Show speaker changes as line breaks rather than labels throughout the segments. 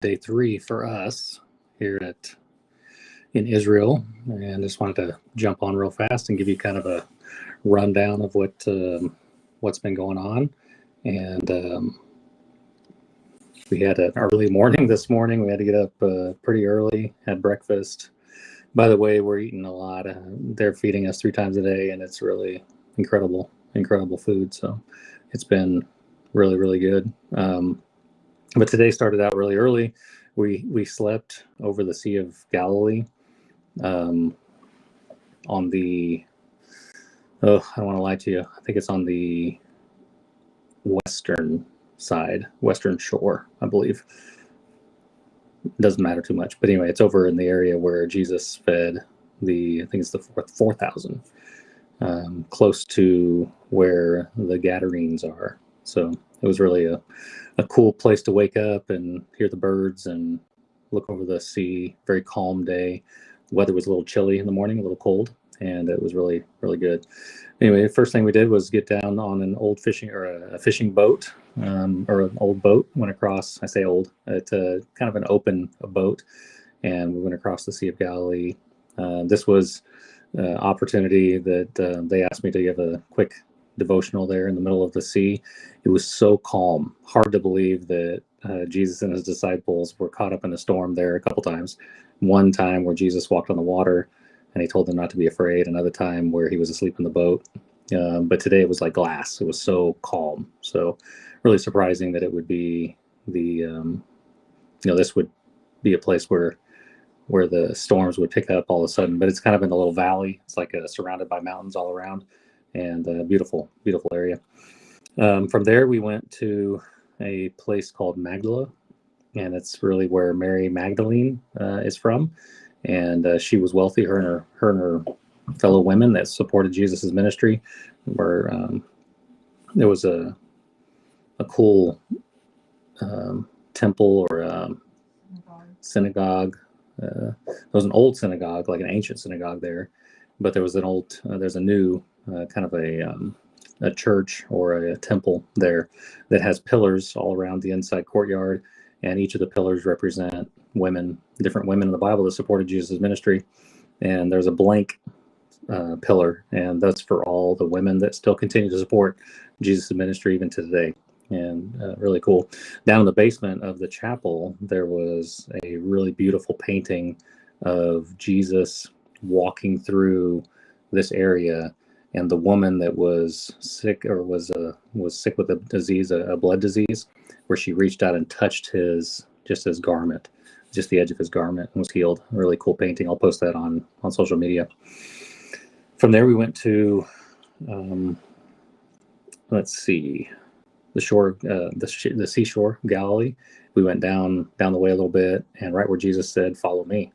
day 3 for us here in Israel, and just wanted to jump on real fast and give you kind of a rundown of what's been going on. And we had an early morning this morning. We had to get up pretty early, had breakfast. By the way, we're eating a lot. They're feeding us 3 times a day, and it's really incredible food. So it's been really, really good. But today started out really early. We slept over the Sea of Galilee on the, I don't want to lie to you. I think it's on the western side, western shore, I believe. It doesn't matter too much. But anyway, it's over in the area where Jesus fed I think it's the 4,000, close to where the Gadarenes are. So it was really a cool place to wake up and hear the birds and look over the sea. Very calm day. Weather was a little chilly in the morning, a little cold, and it was really, really good. Anyway, the first thing we did was get down on an old fishing boat, or an old boat. Went across. I say old. It's kind of an open boat, and we went across the Sea of Galilee. This was an opportunity that they asked me to give a quick devotional there in the middle of the sea. It was so calm. Hard to believe that Jesus and his disciples were caught up in a storm there a couple times. One time where Jesus walked on the water and he told them not to be afraid. Another time where he was asleep in the boat. But today it was like glass. It was so calm. So really surprising that it would be this would be a place where the storms would pick up all of a sudden. But it's kind of in a little valley. It's like surrounded by mountains all around, and beautiful area. From there, we went to a place called Magdala, and it's really where Mary Magdalene is from. And she was wealthy. Her and her fellow women that supported Jesus's ministry were. There was a cool temple or synagogue. There was an old synagogue, like an ancient synagogue there, but there was there's a new kind of a church or a temple there that has pillars all around the inside courtyard, and each of the pillars represent different women in the Bible that supported Jesus' ministry. And there's a blank pillar, and that's for all the women that still continue to support Jesus' ministry even to today. And really cool. Down in the basement of the chapel, there was a really beautiful painting of Jesus walking through this area, and the woman that was sick or was sick with a disease, a blood disease, where she reached out and touched his garment, just the edge of his garment, and was healed. A really cool painting. I'll post that on social media. From there, we went to the shore, the seashore, Galilee. We went down the way a little bit, and right where Jesus said, "Follow me."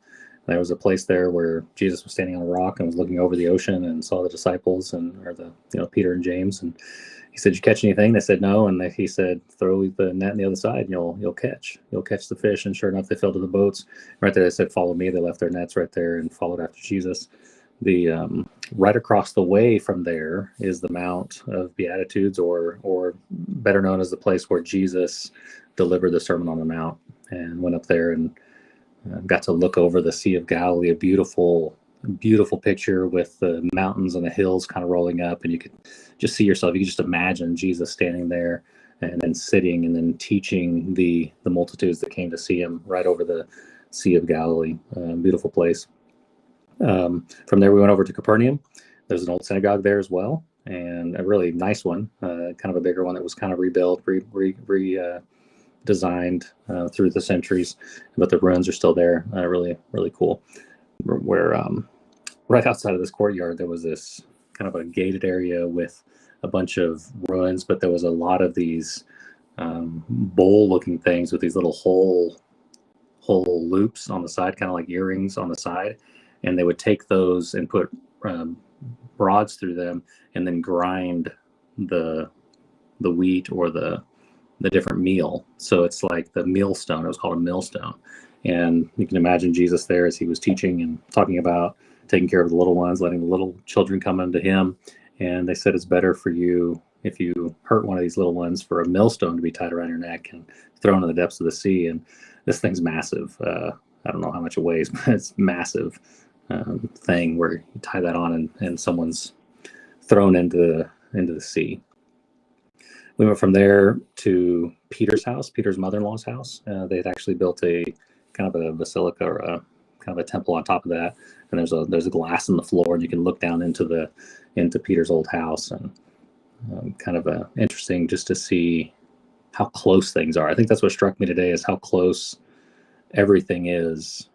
There was a place there where Jesus was standing on a rock and was looking over the ocean and saw the disciples Peter and James, and he said, "Did you catch anything?" They said no, and he said, "Throw the net on the other side, and you'll catch the fish." And sure enough, they fell to the boats. Right there, they said, "Follow me." They left their nets right there and followed after Jesus. Right across the way from there is the Mount of Beatitudes, or better known as the place where Jesus delivered the Sermon on the Mount, and went up there and got to look over the Sea of Galilee, a beautiful picture with the mountains and the hills kind of rolling up, and you could just see yourself. You could just imagine Jesus standing there and then sitting and then teaching the multitudes that came to see him right over the Sea of Galilee. Beautiful place. From there, we went over to Capernaum. There's an old synagogue there as well, and a really nice one, kind of a bigger one that was kind of rebuilt, designed through the centuries, but the ruins are still there. Really, really cool. Where right outside of this courtyard, there was this kind of a gated area with a bunch of ruins, but there was a lot of these bowl-looking things with these little hole loops on the side, kind of like earrings on the side, and they would take those and put rods through them, and then grind the wheat or the different meal. So it's like the millstone. It was called a millstone. And you can imagine Jesus there as he was teaching and talking about taking care of the little ones, letting the little children come unto him. And they said, it's better for you, if you hurt one of these little ones, for a millstone to be tied around your neck and thrown in the depths of the sea. And this thing's massive. I don't know how much it weighs, but it's massive thing where you tie that on and someone's thrown into the sea. We went from there to Peter's house, Peter's mother-in-law's house. They had actually built a kind of a basilica or a kind of a temple on top of that, and there's a glass in the floor, and you can look down into Peter's old house, and kind of interesting just to see how close things are. I think that's what struck me today, is how close everything is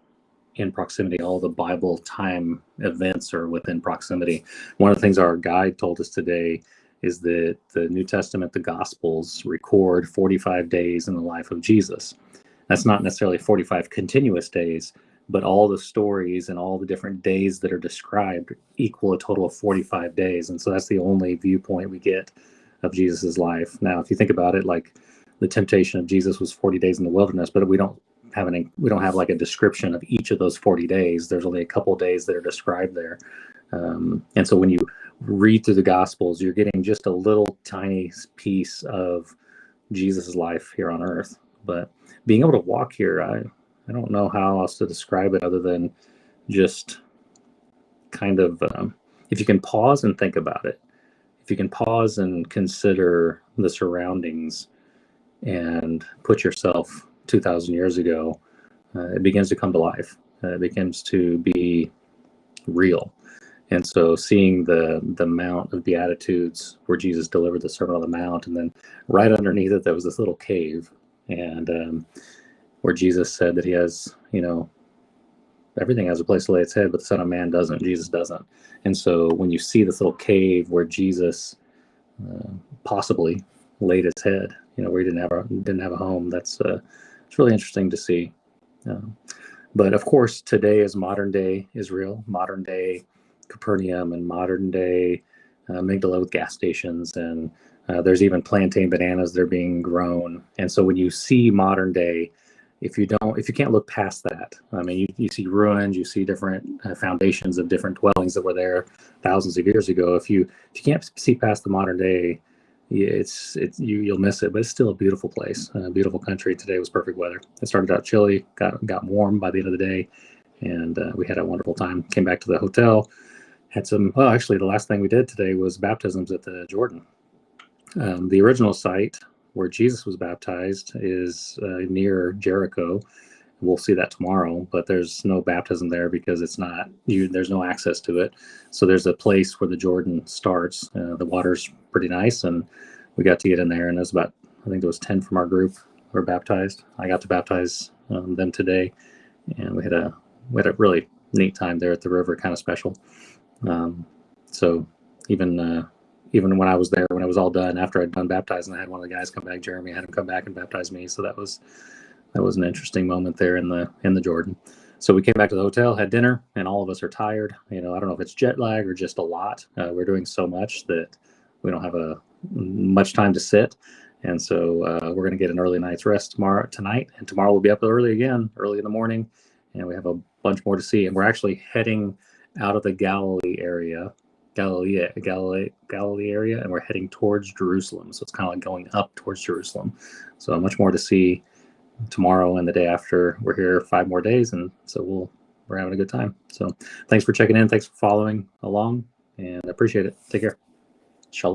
in proximity. All the Bible time events are within proximity. One of the things our guide told us today is that the New Testament, the Gospels, record 45 days in the life of Jesus. That's not necessarily 45 continuous days, but all the stories and all the different days that are described equal a total of 45 days. And so that's the only viewpoint we get of Jesus's life. Now, if you think about it, like the temptation of Jesus was 40 days in the wilderness, but we don't have like a description of each of those 40 days. There's only a couple of days that are described there. And so when you read through the Gospels, you're getting just a little tiny piece of Jesus's life here on earth. But being able to walk here, I don't know how else to describe it other than just kind of, if you can pause and think about it, if you can pause and consider the surroundings and put yourself 2,000 years ago, it begins to come to life. It begins to be real. And so seeing the Mount of Beatitudes where Jesus delivered the Sermon on the Mount, and then right underneath it, there was this little cave, and where Jesus said that he has, everything has a place to lay its head, but the Son of Man doesn't. Jesus doesn't. And so when you see this little cave where Jesus possibly laid his head, where he didn't have a home, it's really interesting to see. But of course, today is modern day Israel, modern day Capernaum, and modern day Migdala with gas stations, and there's even plantain bananas that are being grown. And so when you see modern day, if you can't look past that, I mean, you see ruins, you see different foundations of different dwellings that were there thousands of years ago. If you can't see past the modern day, you'll miss it. But it's still a beautiful place, a beautiful country. Today was perfect weather. It started out chilly, got warm by the end of the day, and we had a wonderful time. Came back to the hotel, had some. Well, actually, the last thing we did today was baptisms at the Jordan. The original site where Jesus was baptized is near Jericho. We'll see that tomorrow, but there's no baptism there because there's no access to it. So there's a place where the Jordan starts. The water's pretty nice, and we got to get in there, and there's about, I think there was 10 from our group were baptized. I got to baptize them today, and we had a really neat time there at the river, kind of special. So even when I was there, when it was all done, after I'd done baptizing, I had one of the guys come back, Jeremy, had him come back and baptize me. So that was an interesting moment there in the Jordan. So we came back to the hotel, had dinner, and all of us are tired. I don't know if it's jet lag or just a lot. We're doing so much that we don't have much time to sit. And so we're going to get an early night's rest tonight, and tomorrow we'll be up early again, early in the morning, and we have a bunch more to see. And we're actually heading out of the Galilee area, and we're heading towards Jerusalem. So it's kind of like going up towards Jerusalem. So much more to see tomorrow and the day after. We're here 5 more days, and so we're having a good time. So thanks for checking in. Thanks for following along, and I appreciate it. Take care. Shalom.